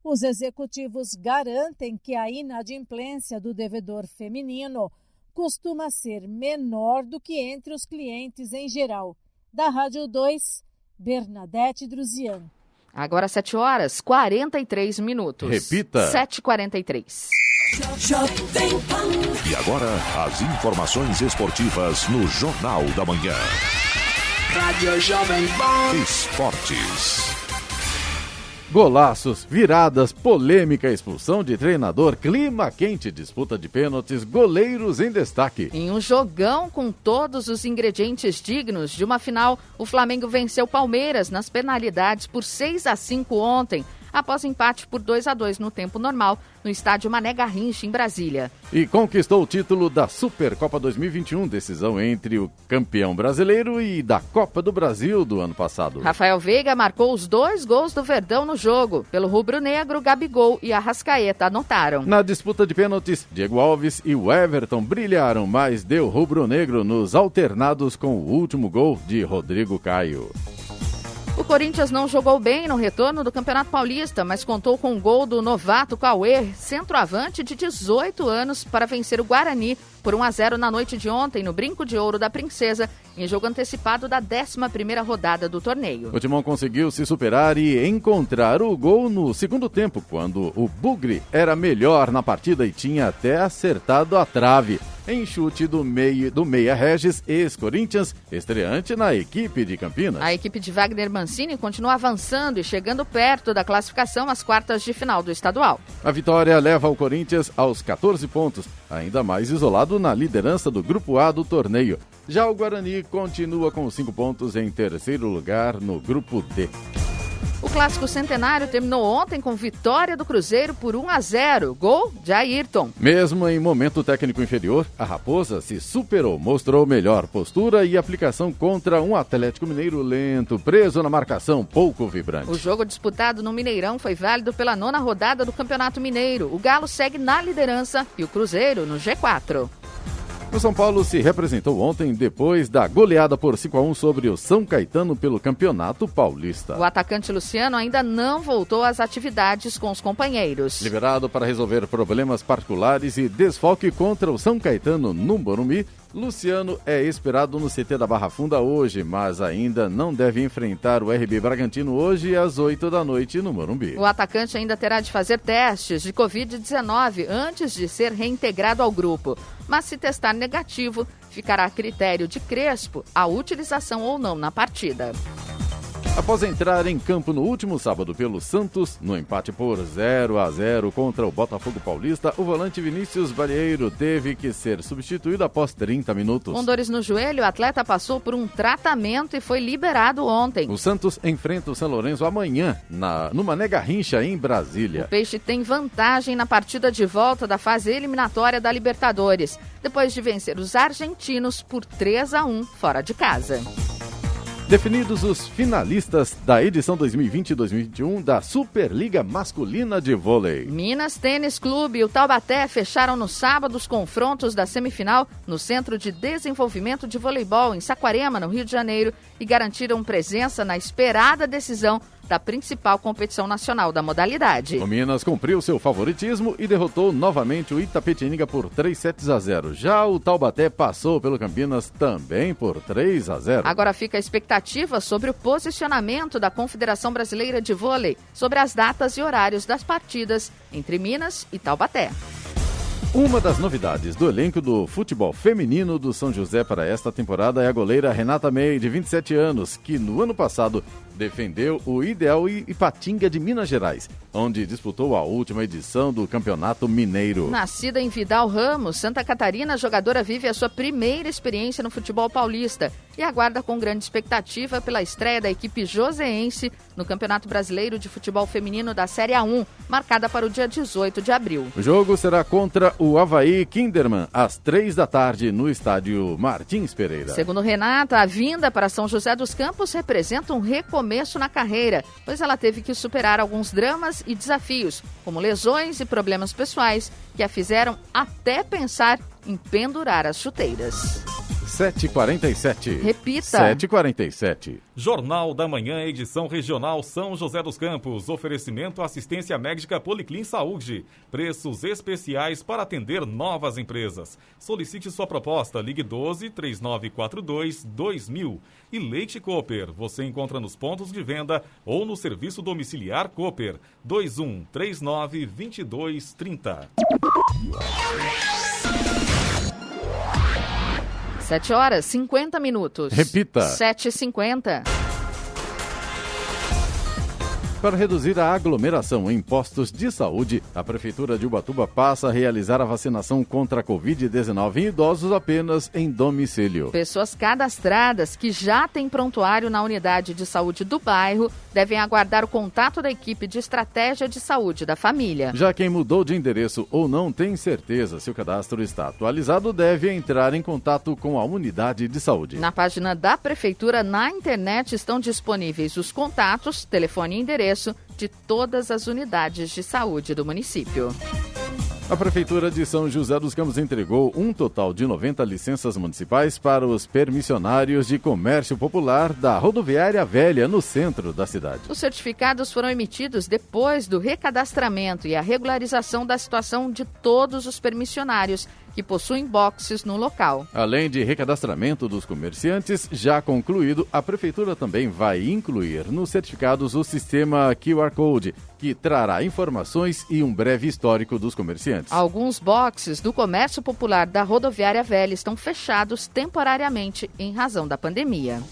Os executivos garantem que a inadimplência do devedor feminino costuma ser menor do que entre os clientes em geral. Da Rádio 2, Bernadette Druzian. Agora 7h43. Repita. 7h43. E agora, as informações esportivas no Jornal da Manhã. Rádio Jovem Pan. Esportes. Golaços, viradas, polêmica, expulsão de treinador, clima quente, disputa de pênaltis, goleiros em destaque. Em um jogão com todos os ingredientes dignos de uma final, o Flamengo venceu Palmeiras nas penalidades por 6-5 ontem, após empate por 2-2 no tempo normal, no estádio Mané Garrincha, em Brasília. E conquistou o título da Supercopa 2021, decisão entre o campeão brasileiro e da Copa do Brasil do ano passado. Rafael Veiga marcou os 2 gols do Verdão no jogo. Pelo rubro-negro, Gabigol e Arrascaeta anotaram. Na disputa de pênaltis, Diego Alves e o Everton brilharam, mas deu rubro-negro nos alternados com o último gol de Rodrigo Caio. O Corinthians não jogou bem no retorno do Campeonato Paulista, mas contou com o gol do novato Cauê, centroavante de 18 anos, para vencer o Guarani por 1-0 na noite de ontem, no Brinco de Ouro da Princesa, em jogo antecipado da 11ª rodada do torneio. O Timão conseguiu se superar e encontrar o gol no segundo tempo, quando o Bugre era melhor na partida e tinha até acertado a trave. Em chute do Meia Regis, ex-Corinthians, estreante na equipe de Campinas. A equipe de Wagner Mancini continua avançando e chegando perto da classificação às quartas de final do estadual. A vitória leva o Corinthians aos 14 pontos, ainda mais isolado na liderança do Grupo A do torneio. Já o Guarani continua com 5 pontos em terceiro lugar no Grupo D. O Clássico Centenário terminou ontem com vitória do Cruzeiro por 1-0, gol de Ayrton. Mesmo em momento técnico inferior, a Raposa se superou, mostrou melhor postura e aplicação contra um Atlético Mineiro lento, preso na marcação, pouco vibrante. O jogo disputado no Mineirão foi válido pela 9ª rodada do Campeonato Mineiro. O Galo segue na liderança e o Cruzeiro no G4. O São Paulo se representou ontem depois da goleada por 5-1 sobre o São Caetano pelo Campeonato Paulista. O atacante Luciano ainda não voltou às atividades com os companheiros. Liberado para resolver problemas particulares e desfalque contra o São Caetano no Morumbi, Luciano é esperado no CT da Barra Funda hoje, mas ainda não deve enfrentar o RB Bragantino hoje às 8 da noite no Morumbi. O atacante ainda terá de fazer testes de Covid-19 antes de ser reintegrado ao grupo. Mas se testar negativo, ficará a critério de Crespo a utilização ou não na partida. Após entrar em campo no último sábado pelo Santos, no empate por 0-0 contra o Botafogo Paulista, o volante Vinícius Balieiro teve que ser substituído após 30 minutos. Com dores no joelho, o atleta passou por um tratamento e foi liberado ontem. O Santos enfrenta o São Lourenço amanhã, no Mané Garrincha, em Brasília. O Peixe tem vantagem na partida de volta da fase eliminatória da Libertadores, depois de vencer os argentinos por 3-1 fora de casa. Definidos os finalistas da edição 2020-2021 da Superliga Masculina de Vôlei. Minas Tênis Clube e o Taubaté fecharam no sábado os confrontos da semifinal no Centro de Desenvolvimento de Voleibol em Saquarema, no Rio de Janeiro, e garantiram presença na esperada decisão da principal competição nacional da modalidade. O Minas cumpriu seu favoritismo e derrotou novamente o Itapetininga por 3-0. Já o Taubaté passou pelo Campinas também por 3-0. Agora fica a expectativa sobre o posicionamento da Confederação Brasileira de Vôlei sobre as datas e horários das partidas entre Minas e Taubaté. Uma das novidades do elenco do futebol feminino do São José para esta temporada é a goleira Renata May, de 27 anos, que no ano passado defendeu o Ideal Ipatinga de Minas Gerais, onde disputou a última edição do Campeonato Mineiro. Nascida em Vidal Ramos, Santa Catarina, a jogadora vive a sua primeira experiência no futebol paulista e aguarda com grande expectativa pela estreia da equipe joseense no Campeonato Brasileiro de Futebol Feminino da Série A1, marcada para o dia 18 de abril. O jogo será contra o Avaí Kinderman, às 3h, no estádio Martins Pereira. Segundo Renata, a vinda para São José dos Campos representa um recomeço na carreira, pois ela teve que superar alguns dramas e desafios, como lesões e problemas pessoais, que a fizeram até pensar em pendurar as chuteiras. 7h47. Repita. 7h47. Jornal da Manhã, edição regional São José dos Campos. Oferecimento assistência médica Policlin Saúde. Preços especiais para atender novas empresas. Solicite sua proposta. Ligue 12-3942-2000. E Leite Cooper. Você encontra nos pontos de venda ou no serviço domiciliar Cooper. 2139-2230. 7h50. Repita. 7h50. Para reduzir a aglomeração em postos de saúde, a Prefeitura de Ubatuba passa a realizar a vacinação contra a Covid-19 em idosos apenas em domicílio. Pessoas cadastradas que já têm prontuário na unidade de saúde do bairro devem aguardar o contato da equipe de estratégia de saúde da família. Já quem mudou de endereço ou não tem certeza se o cadastro está atualizado, deve entrar em contato com a unidade de saúde. Na página da Prefeitura, na internet, estão disponíveis os contatos, telefone e endereço de todas as unidades de saúde do município. A Prefeitura de São José dos Campos entregou um total de 90 licenças municipais para os permissionários de comércio popular da Rodoviária Velha, no centro da cidade. Os certificados foram emitidos depois do recadastramento e a regularização da situação de todos os permissionários que possuem boxes no local. Além de recadastramento dos comerciantes já concluído, a Prefeitura também vai incluir nos certificados o sistema QR Code, que trará informações e um breve histórico dos comerciantes. Alguns boxes do comércio popular da Rodoviária Velha estão fechados temporariamente em razão da pandemia.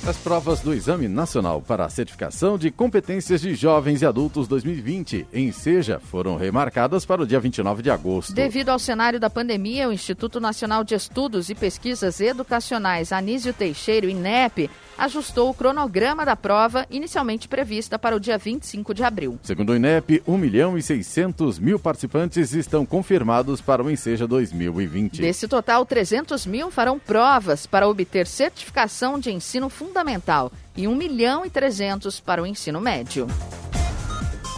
As provas do Exame Nacional para a Certificação de Competências de Jovens e Adultos 2020, em Seja, foram remarcadas para o dia 29 de agosto. Devido ao cenário da pandemia, o Instituto Nacional de Estudos e Pesquisas Educacionais Anísio Teixeira, INEP, ajustou o cronograma da prova inicialmente prevista para o dia 25 de abril. Segundo o INEP, 1.600.000 participantes estão confirmados para o Enseja 2020. Desse total, 300.000 farão provas para obter certificação de ensino fundamental e 1.300.000 para o ensino médio.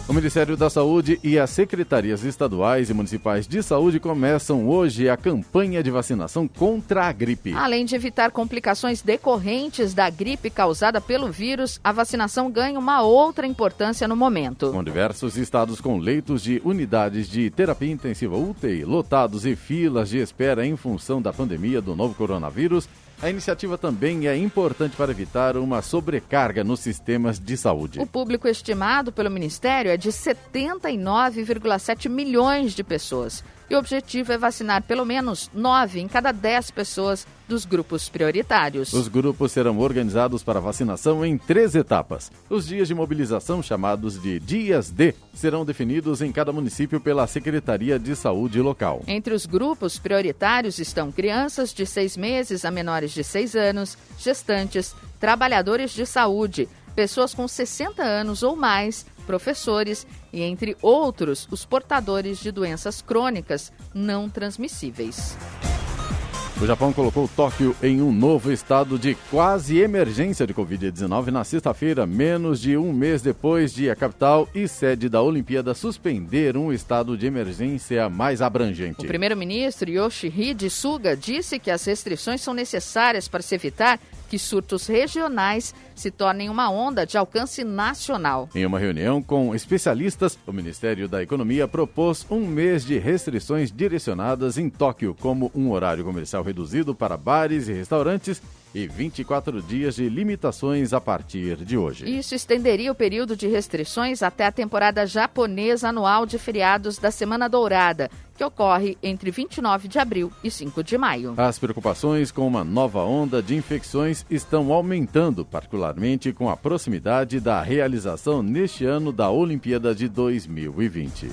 O Ministério da Saúde e as secretarias estaduais e municipais de saúde começam hoje a campanha de vacinação contra a gripe. Além de evitar complicações decorrentes da gripe causada pelo vírus, a vacinação ganha uma outra importância no momento. Com diversos estados com leitos de unidades de terapia intensiva UTI lotados e filas de espera em função da pandemia do novo coronavírus, a iniciativa também é importante para evitar uma sobrecarga nos sistemas de saúde. O público estimado pelo Ministério é de 79,7 milhões de pessoas. E o objetivo é vacinar pelo menos 9 em cada 10 pessoas dos grupos prioritários. Os grupos serão organizados para vacinação em 3 etapas. Os dias de mobilização, chamados de Dias D, serão definidos em cada município pela Secretaria de Saúde local. Entre os grupos prioritários estão crianças de 6 meses a menores de 6 anos, gestantes, trabalhadores de saúde, pessoas com 60 anos ou mais, professores e, entre outros, os portadores de doenças crônicas não transmissíveis. O Japão colocou Tóquio em um novo estado de quase emergência de Covid-19 na sexta-feira, menos de um mês depois de a capital e sede da Olimpíada suspender um estado de emergência mais abrangente. O primeiro-ministro Yoshihide Suga disse que as restrições são necessárias para se evitar que surtos regionais se tornem uma onda de alcance nacional. Em uma reunião com especialistas, o Ministério da Economia propôs um mês de restrições direcionadas em Tóquio, como um horário comercial reduzido para bares e restaurantes e 24 dias de limitações a partir de hoje. Isso estenderia o período de restrições até a temporada japonesa anual de feriados da Semana Dourada, que ocorre entre 29 de abril e 5 de maio. As preocupações com uma nova onda de infecções estão aumentando, particularmente com a proximidade da realização neste ano da Olimpíada de 2020.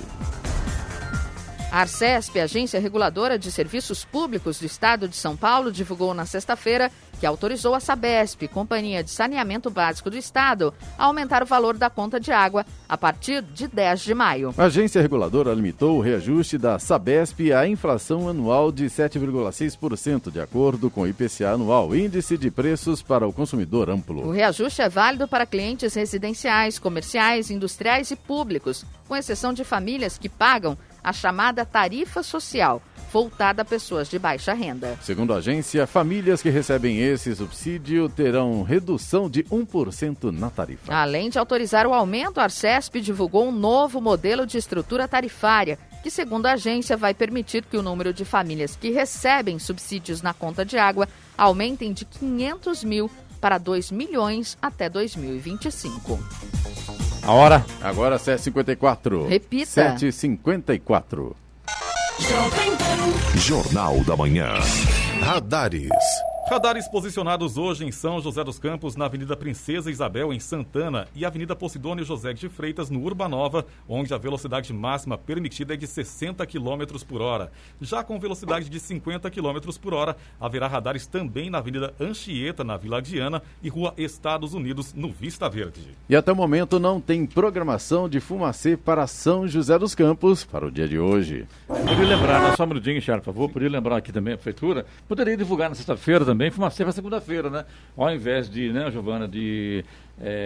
A Arcesp, Agência Reguladora de Serviços Públicos do Estado de São Paulo, divulgou na sexta-feira que autorizou a Sabesp, Companhia de Saneamento Básico do Estado, a aumentar o valor da conta de água a partir de 10 de maio. A agência reguladora limitou o reajuste da Sabesp à inflação anual de 7,6%, de acordo com o IPCA anual, Índice de Preços para o Consumidor Amplo. O reajuste é válido para clientes residenciais, comerciais, industriais e públicos, com exceção de famílias que pagam a chamada tarifa social, voltada a pessoas de baixa renda. Segundo a agência, famílias que recebem esse subsídio terão redução de 1% na tarifa. Além de autorizar o aumento, a Arcesp divulgou um novo modelo de estrutura tarifária, que, segundo a agência, vai permitir que o número de famílias que recebem subsídios na conta de água aumentem de 500 mil para 2 milhões até 2025. A hora? Agora 7h54. Repita. 7h54. Jornal da Manhã. Radares. Radares posicionados hoje em São José dos Campos, na Avenida Princesa Isabel, em Santana, e Avenida Posidônio José de Freitas, no Urbanova, onde a velocidade máxima permitida é de 60 km por hora. Já com velocidade de 50 km por hora, haverá radares também na Avenida Anchieta, na Vila Diana, e Rua Estados Unidos, no Vista Verde. E até o momento não tem programação de fumacê para São José dos Campos para o dia de hoje. Poderia lembrar, só um minutinho, Charles, por favor, poderia lembrar aqui também a prefeitura, poderia divulgar na sexta-feira também, fumacê para segunda-feira, né? Ao invés de, né, Giovana, de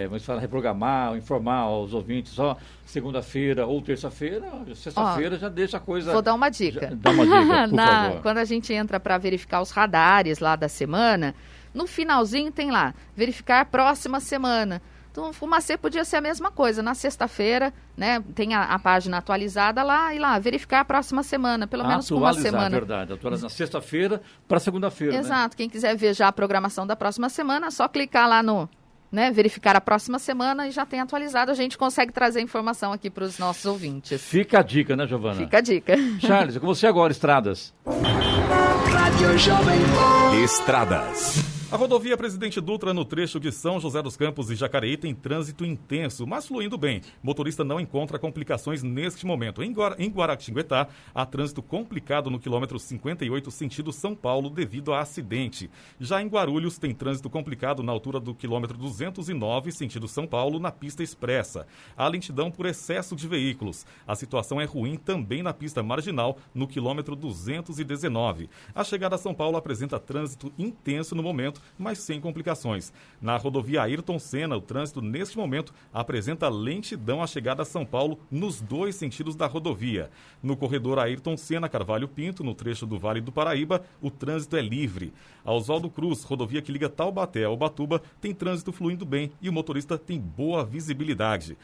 vamos falar, reprogramar, ou informar aos ouvintes só segunda-feira ou terça-feira, sexta-feira já deixa a coisa... Vou dar uma dica. Dá uma dica, por favor. Quando a gente entra para verificar os radares lá da semana, no finalzinho tem lá, verificar próxima semana. Então, o fumacê podia ser a mesma coisa. Na sexta-feira, né, tem a página atualizada lá e lá, verificar a próxima semana, pelo menos por uma semana. Verdade. Atualizar na sexta-feira para segunda-feira. Exato. Né? Quem quiser ver já a programação da próxima semana, é só clicar lá no, né, verificar a próxima semana e já tem atualizado. A gente consegue trazer informação aqui para os nossos ouvintes. Fica a dica, né, Giovana? Fica a dica. Charles, é com você agora, Estradas. Rádio Jovem Pan. Estradas. A rodovia Presidente Dutra, no trecho de São José dos Campos e Jacareí, tem trânsito intenso, mas fluindo bem. Motorista não encontra complicações neste momento. Em Guaratinguetá, há trânsito complicado no quilômetro 58, sentido São Paulo, devido a acidente. Já em Guarulhos, tem trânsito complicado na altura do quilômetro 209, sentido São Paulo, na pista expressa. Há lentidão por excesso de veículos. A situação é ruim também na pista marginal, no quilômetro 219. A chegada a São Paulo apresenta trânsito intenso no momento, mas sem complicações. Na rodovia Ayrton Senna, o trânsito neste momento apresenta lentidão à chegada a São Paulo nos dois sentidos da rodovia. No corredor Ayrton Senna, Carvalho Pinto, no trecho do Vale do Paraíba, o trânsito é livre. A Oswaldo Cruz, rodovia que liga Taubaté a Ubatuba, tem trânsito fluindo bem e o motorista tem boa visibilidade.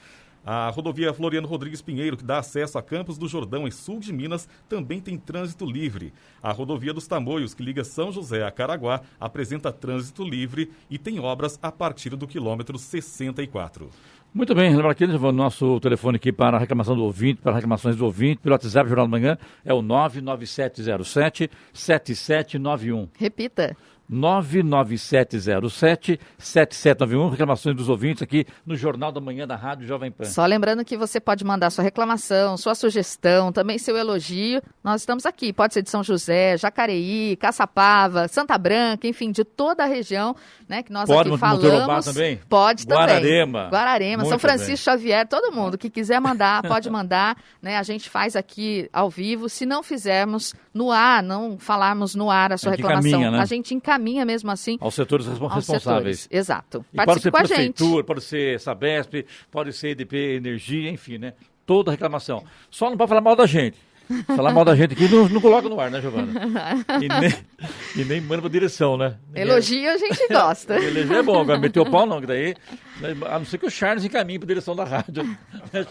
A rodovia Floriano Rodrigues Pinheiro, que dá acesso a Campos do Jordão e sul de Minas, também tem trânsito livre. A rodovia dos Tamoios, que liga São José a Caraguá, apresenta trânsito livre e tem obras a partir do quilômetro 64. Muito bem, lembra aqui, o nosso telefone aqui para a reclamação do ouvinte, para reclamações do ouvinte, pelo WhatsApp Jornal da Manhã, é o 99707-7791. Repita. 99707-7791, reclamações dos ouvintes aqui no Jornal da Manhã da Rádio Jovem Pan. Só lembrando que você pode mandar sua reclamação, sua sugestão, também seu elogio. Nós estamos aqui, pode ser de São José, Jacareí, Caçapava, Santa Branca, enfim, de toda a região, né, que nós aqui falamos. Monteiro também? Pode também. Guararema, São Francisco Xavier, todo mundo que quiser mandar, pode mandar, né? A gente faz aqui ao vivo. Se não fizermos no ar, não falarmos no ar a sua reclamação, né? a gente encaminha mesmo assim aos setores responsáveis. Exato. Participe com a gente. Pode ser prefeitura, pode ser Sabesp, pode ser EDP Energia, enfim, né? Toda reclamação. Só não pode falar mal da gente. Falar mal da gente aqui não coloca no ar, né, Giovana? E nem manda pra direção, né? Elogio a gente gosta. Elogio é bom, agora meter o pau não, que daí, a não ser que o Charles encaminhe pra direção da rádio. Daí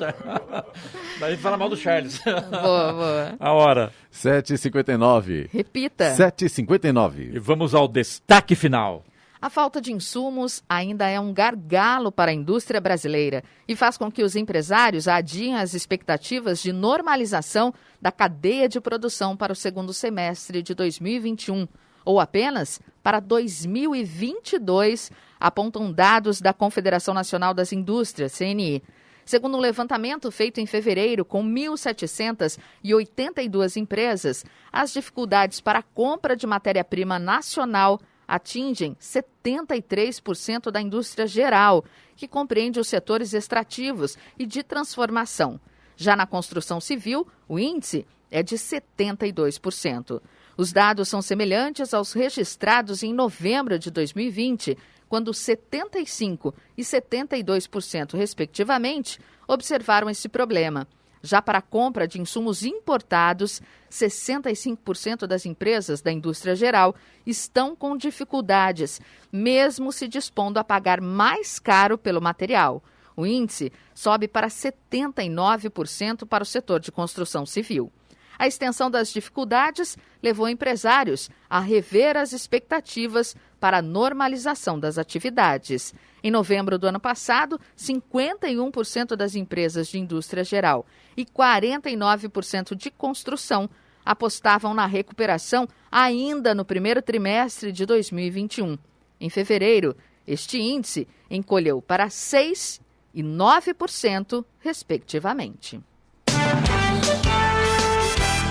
a gente fala mal do Charles. Boa. A hora. 7h59. Repita. 7h59. E vamos ao destaque final. A falta de insumos ainda é um gargalo para a indústria brasileira e faz com que os empresários adiem as expectativas de normalização da cadeia de produção para o segundo semestre de 2021, ou apenas para 2022, apontam dados da Confederação Nacional das Indústrias, CNI. Segundo um levantamento feito em fevereiro com 1.782 empresas, as dificuldades para a compra de matéria-prima nacional atingem 73% da indústria geral, que compreende os setores extrativos e de transformação. Já na construção civil, o índice é de 72%. Os dados são semelhantes aos registrados em novembro de 2020, quando 75% e 72%, respectivamente, observaram esse problema. Já para a compra de insumos importados, 65% das empresas da indústria geral estão com dificuldades, mesmo se dispondo a pagar mais caro pelo material. O índice sobe para 79% para o setor de construção civil. A extensão das dificuldades levou empresários a rever as expectativas para a normalização das atividades. Em novembro do ano passado, 51% das empresas de indústria geral e 49% de construção apostavam na recuperação ainda no primeiro trimestre de 2021. Em fevereiro, este índice encolheu para 6% e 9%, respectivamente.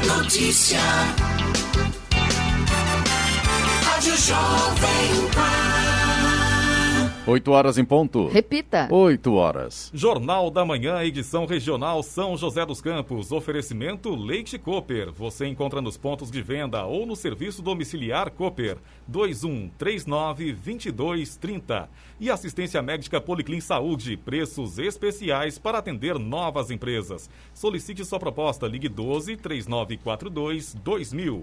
Notícia. Rádio Jovem Pan. 8 horas em ponto. Repita. 8 horas. Jornal da Manhã, edição regional São José dos Campos. Oferecimento Leite Cooper. Você encontra nos pontos de venda ou no serviço domiciliar Cooper. 2139-2230. E assistência médica Policlin Saúde. Preços especiais para atender novas empresas. Solicite sua proposta. Ligue 12-3942-2000.